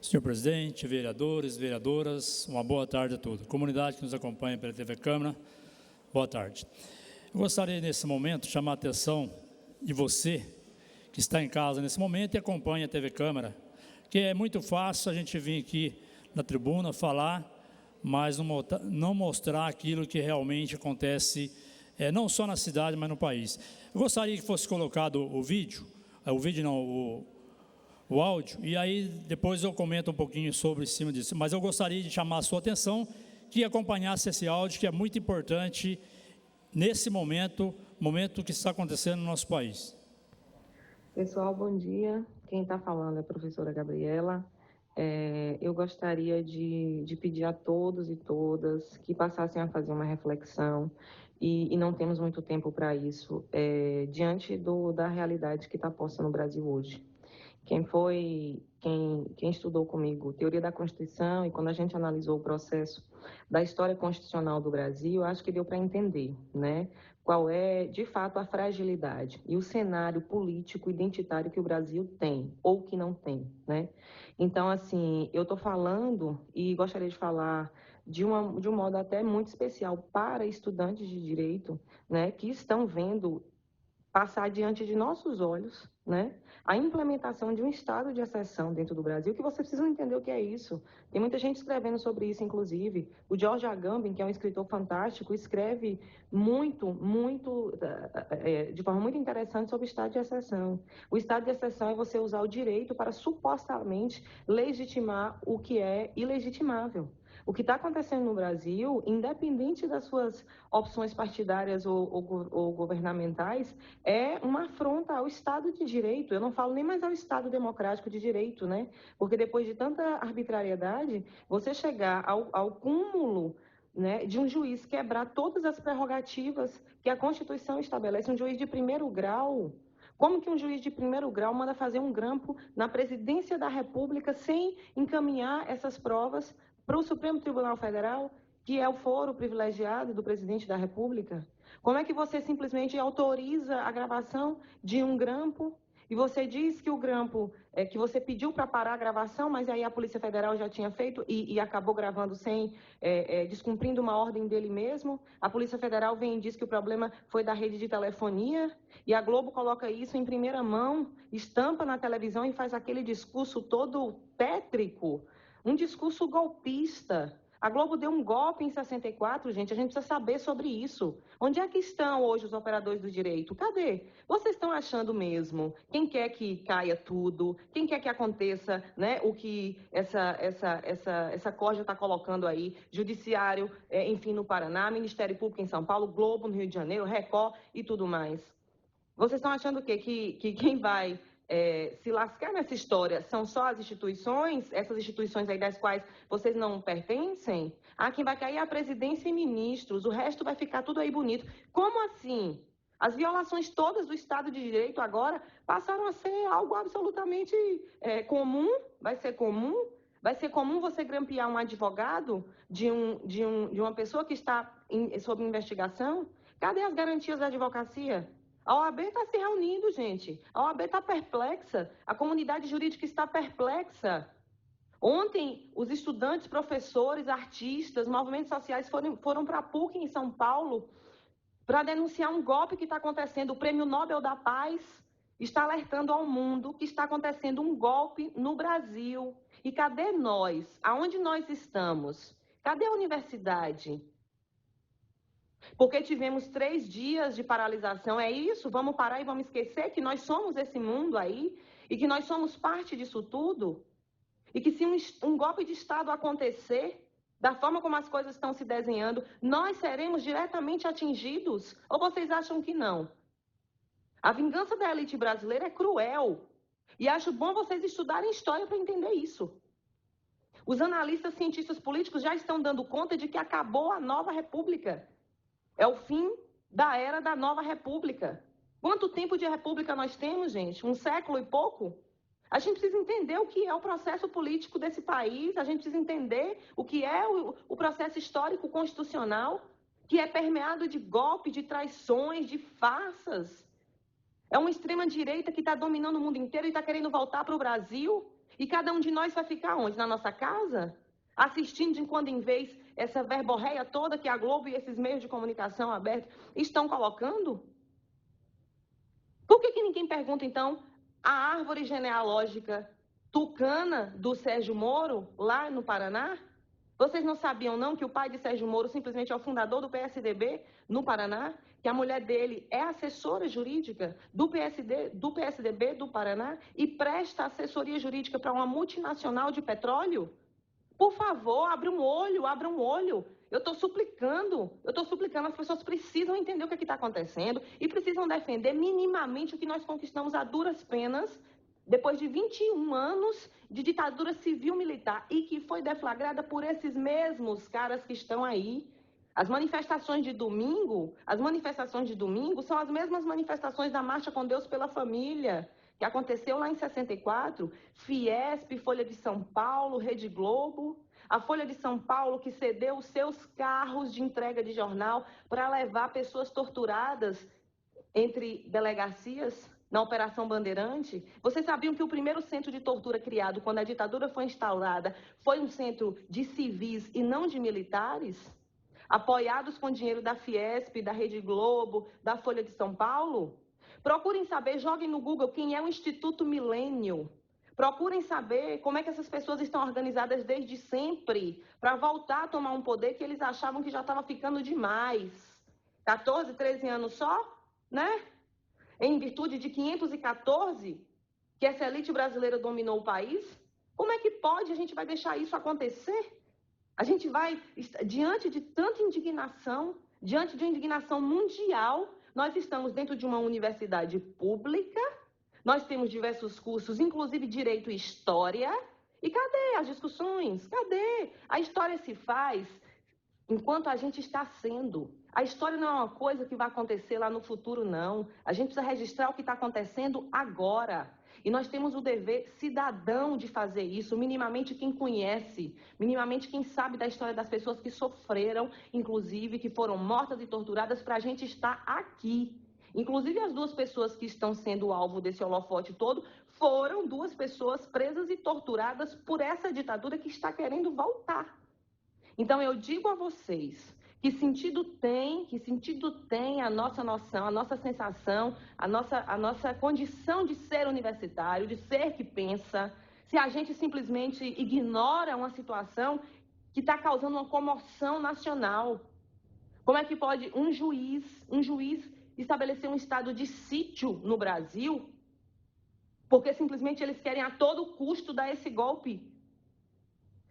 Senhor presidente, vereadores, vereadoras, uma boa tarde a todos. Comunidade que nos acompanha pela TV Câmara, boa tarde. Eu gostaria, nesse momento, de chamar a atenção de você, que está em casa nesse momento e acompanha a TV Câmara, que é muito fácil a gente vir aqui na tribuna falar, mas não mostrar aquilo que realmente acontece, não só na cidade, mas no país. Eu gostaria que fosse colocado o áudio, e aí depois eu comento um pouquinho sobre cima disso, mas eu gostaria de chamar a sua atenção que acompanhasse esse áudio, que é muito importante nesse momento que está acontecendo no nosso país. Pessoal, bom dia. Quem está falando é a professora Gabriela. Eu gostaria de pedir a todos e todas que passassem a fazer uma reflexão, e não temos muito tempo para isso, diante da realidade que está posta no Brasil hoje. Quem estudou comigo teoria da Constituição, e quando a gente analisou o processo da história constitucional do Brasil, acho que deu para entender, né, qual é, de fato, a fragilidade e o cenário político identitário que o Brasil tem, ou que não tem, né? Então, assim, eu estou falando e gostaria de falar de um modo até muito especial para estudantes de direito, né, que estão vendo passar diante de nossos olhos, né, a implementação de um estado de exceção dentro do Brasil, que vocês precisam entender o que é isso. Tem muita gente escrevendo sobre isso, inclusive. O George Agamben, que é um escritor fantástico, escreve de forma muito interessante sobre o estado de exceção. O estado de exceção é você usar o direito para supostamente legitimar o que é ilegitimável. O que está acontecendo no Brasil, independente das suas opções partidárias ou governamentais, é uma afronta ao Estado de Direito. Eu não falo nem mais ao Estado democrático de direito, né? Porque depois de tanta arbitrariedade, você chegar ao cúmulo, né, de um juiz quebrar todas as prerrogativas que a Constituição estabelece, um juiz de primeiro grau. Como que um juiz de primeiro grau manda fazer um grampo na presidência da República sem encaminhar essas provas para o Supremo Tribunal Federal, que é o foro privilegiado do presidente da República? Como é que você simplesmente autoriza a gravação de um grampo e você diz que o grampo, que você pediu para parar a gravação, mas aí a Polícia Federal já tinha feito e acabou gravando sem, descumprindo uma ordem dele mesmo? A Polícia Federal vem e diz que o problema foi da rede de telefonia, e a Globo coloca isso em primeira mão, estampa na televisão e faz aquele discurso todo tétrico, um discurso golpista. A Globo deu um golpe em 64, gente, a gente precisa saber sobre isso. Onde é que estão hoje os operadores do direito? Cadê? Vocês estão achando mesmo? Quem quer que caia tudo? Quem quer que aconteça, né, o que essa corja está colocando aí? Judiciário, enfim, no Paraná, Ministério Público em São Paulo, Globo no Rio de Janeiro, Record e tudo mais. Vocês estão achando o quê? Que quem vai se lascar nessa história são só as instituições, essas instituições aí das quais vocês não pertencem? Quem vai cair é a presidência e ministros, o resto vai ficar tudo aí bonito. Como assim? As violações todas do Estado de Direito agora passaram a ser algo absolutamente comum? Vai ser comum? Vai ser comum você grampear um advogado de uma pessoa que está sob investigação? Cadê as garantias da advocacia? A OAB está se reunindo, gente. A OAB está perplexa. A comunidade jurídica está perplexa. Ontem, os estudantes, professores, artistas, movimentos sociais foram para a PUC em São Paulo para denunciar um golpe que está acontecendo. O Prêmio Nobel da Paz está alertando ao mundo que está acontecendo um golpe no Brasil. E cadê nós? Aonde nós estamos? Cadê a universidade? Porque tivemos 3 dias de paralisação, é isso? Vamos parar e vamos esquecer que nós somos esse mundo aí? E que nós somos parte disso tudo? E que se um golpe de Estado acontecer, da forma como as coisas estão se desenhando, nós seremos diretamente atingidos? Ou vocês acham que não? A vingança da elite brasileira é cruel. E acho bom vocês estudarem história para entender isso. Os analistas, cientistas políticos já estão dando conta de que acabou a nova república. É o fim da era da nova república. Quanto tempo de república nós temos, gente? 1 século e pouco? A gente precisa entender o que é o processo político desse país, a gente precisa entender o que é o processo histórico constitucional, que é permeado de golpes, de traições, de farsas. É uma extrema-direita que está dominando o mundo inteiro e está querendo voltar para o Brasil. E cada um de nós vai ficar onde? Na nossa casa? Assistindo de quando em vez essa verborreia toda que a Globo e esses meios de comunicação abertos estão colocando? Por que ninguém pergunta, então, a árvore genealógica tucana do Sérgio Moro, lá no Paraná? Vocês não sabiam, não, que o pai de Sérgio Moro simplesmente é o fundador do PSDB no Paraná? Que a mulher dele é assessora jurídica do PSDB do Paraná e presta assessoria jurídica para uma multinacional de petróleo? Por favor, abra um olho. Eu estou suplicando, as pessoas precisam entender o que está acontecendo e precisam defender minimamente o que nós conquistamos a duras penas, depois de 21 anos de ditadura civil-militar e que foi deflagrada por esses mesmos caras que estão aí. As manifestações de domingo são as mesmas manifestações da Marcha com Deus pela Família, que aconteceu lá em 64, Fiesp, Folha de São Paulo, Rede Globo. A Folha de São Paulo que cedeu os seus carros de entrega de jornal para levar pessoas torturadas entre delegacias na Operação Bandeirante. Vocês sabiam que o primeiro centro de tortura criado quando a ditadura foi instaurada foi um centro de civis e não de militares? Apoiados com dinheiro da Fiesp, da Rede Globo, da Folha de São Paulo? Procurem saber, joguem no Google quem é o Instituto Milênio. Procurem saber como é que essas pessoas estão organizadas desde sempre para voltar a tomar um poder que eles achavam que já estava ficando demais. 14, 13 anos só, né? Em virtude de 514, que essa elite brasileira dominou o país. Como é que pode? A gente vai deixar isso acontecer? A gente vai, diante de tanta indignação, diante de uma indignação mundial, nós estamos dentro de uma universidade pública, nós temos diversos cursos, inclusive Direito e História. E cadê as discussões? Cadê? A história se faz enquanto a gente está sendo. A história não é uma coisa que vai acontecer lá no futuro, não. A gente precisa registrar o que está acontecendo agora. E nós temos o dever cidadão de fazer isso, minimamente quem conhece, minimamente quem sabe da história das pessoas que sofreram, inclusive, que foram mortas e torturadas, para a gente estar aqui. Inclusive, as duas pessoas que estão sendo alvo desse holofote todo foram duas pessoas presas e torturadas por essa ditadura que está querendo voltar. Então, eu digo a vocês, que sentido tem a nossa noção, a nossa sensação, a nossa condição de ser universitário, de ser que pensa, se a gente simplesmente ignora uma situação que está causando uma comoção nacional? Como é que pode um juiz estabelecer um estado de sítio no Brasil, porque simplesmente eles querem a todo custo dar esse golpe?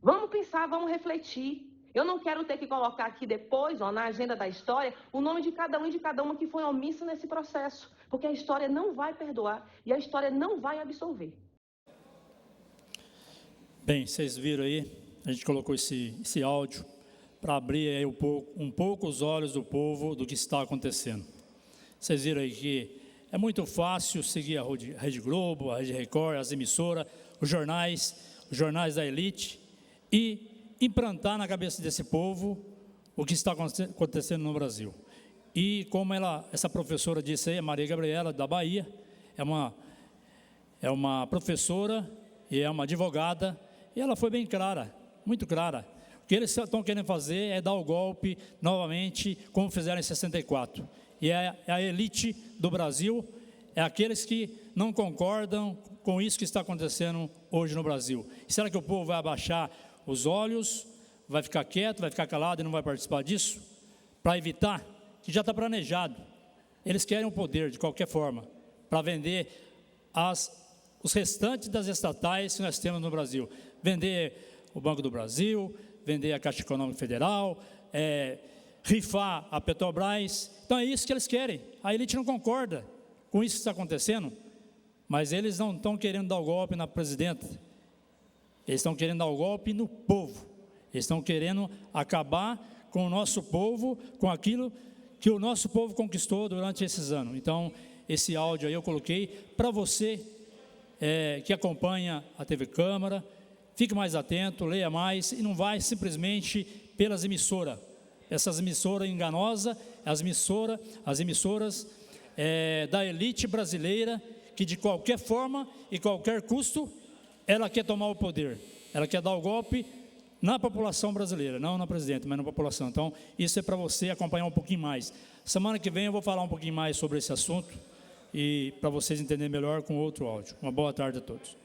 Vamos pensar, vamos refletir. Eu não quero ter que colocar aqui depois, na agenda da história, o nome de cada um e de cada uma que foi omisso nesse processo, porque a história não vai perdoar e a história não vai absolver. Bem, vocês viram aí, a gente colocou esse áudio para abrir aí um pouco os olhos do povo do que está acontecendo. Vocês viram aí que é muito fácil seguir a Rede Globo, a Rede Record, as emissoras, os jornais da elite e implantar na cabeça desse povo o que está acontecendo no Brasil. E como essa professora disse aí, a Maria Gabriela, da Bahia, é uma professora e é uma advogada, e ela foi bem clara, muito clara. O que eles estão querendo fazer é dar o golpe novamente, como fizeram em 64. E a elite do Brasil é aqueles que não concordam com isso que está acontecendo hoje no Brasil. E será que o povo vai abaixar os olhos, vai ficar quieto, vai ficar calado e não vai participar disso? Para evitar, que já está planejado. Eles querem o poder de qualquer forma, para vender os restantes das estatais que nós temos no Brasil. Vender o Banco do Brasil, vender a Caixa Econômica Federal, rifar a Petrobras. Então é isso que eles querem. A elite não concorda com isso que está acontecendo, mas eles não estão querendo dar o golpe na presidenta. Eles estão querendo dar o golpe no povo. Eles estão querendo acabar com o nosso povo, com aquilo que o nosso povo conquistou durante esses anos. Então, esse áudio aí eu coloquei para você que acompanha a TV Câmara. Fique mais atento, leia mais e não vai simplesmente pelas emissoras. Essas emissoras enganosas, as emissoras da elite brasileira, que de qualquer forma e qualquer custo ela quer tomar o poder, ela quer dar o golpe na população brasileira, não na presidente, mas na população. Então, isso é para você acompanhar um pouquinho mais. Semana que vem eu vou falar um pouquinho mais sobre esse assunto e para vocês entenderem melhor com outro áudio. Uma boa tarde a todos.